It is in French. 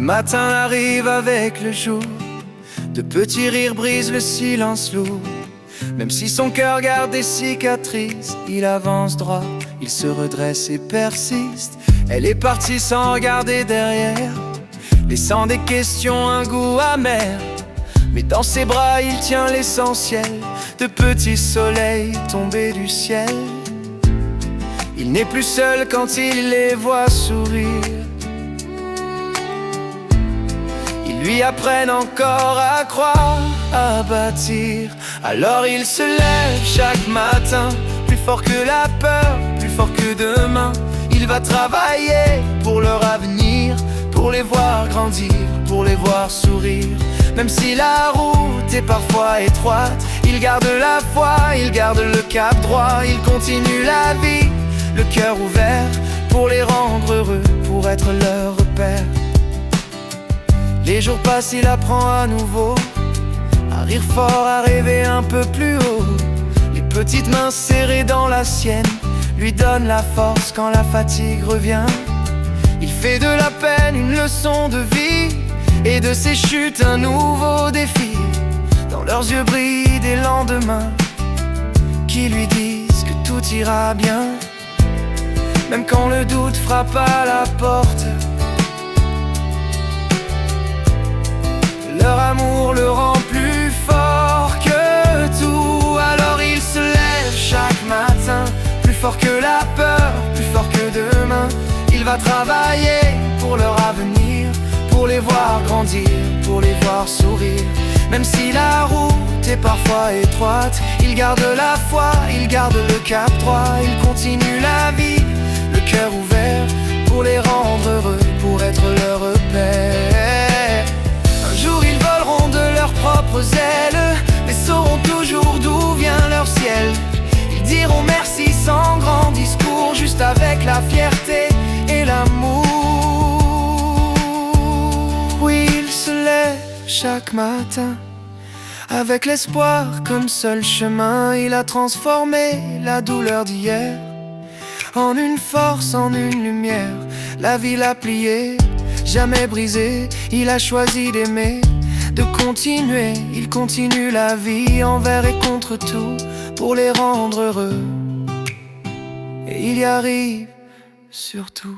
matin arrive avec le jour, de petits rires brisent le silence lourd. Même si son cœur garde des cicatrices, il avance droit, il se redresse et persiste. Elle est partie sans regarder derrière, laissant des questions un goût amer. Mais dans ses bras il tient l'essentiel, de petits soleils tombés du ciel. Il n'est plus seul quand il les voit sourire. Ils lui apprennent encore à croire, à bâtir. Alors il se lève chaque matin, plus fort que la peur, plus fort que demain. Il va travailler pour leur avenir, pour les voir grandir, pour les voir sourire. Même si la route est parfois étroite, il garde la foi, il garde le cap droit. Il continue la vie, le cœur ouvert, pour les rendre heureux, pour être leur repère. Les jours passent, il apprend à nouveau à rire fort, à rêver un peu plus haut. Les petites mains serrées dans la sienne lui donnent la force quand la fatigue revient. Il fait de la peine une leçon de vie, et de ses chutes un nouveau défi. Dans leurs yeux brillent des lendemains qui lui disent que tout ira bien. Même quand le doute frappe à la porte, leur amour le rend plus fort que tout. Alors il se lève chaque matin, plus fort que la peur, plus fort que demain. Il va travailler pour leur avenir, pour les voir grandir, pour les voir sourire. Même si la route est parfois étroite, il garde la foi, il garde le cap droit. Il continue la vie, le cœur ouvert, pour les rendre heureux, pour être leur repère. Un jour ils voleront de leurs propres ailes, mais sauront toujours d'où vient leur ciel. Ils diront merci sans grand discours, juste avec la fierté et l'amour. Oui, il se lève chaque matin avec l'espoir comme seul chemin. Il a transformé la douleur d'hier en une force, en une lumière. La vie l'a plié, jamais brisé. Il a choisi d'aimer, de continuer. Il continue la vie envers et contre tout, pour les rendre heureux. Et il y arrive surtout.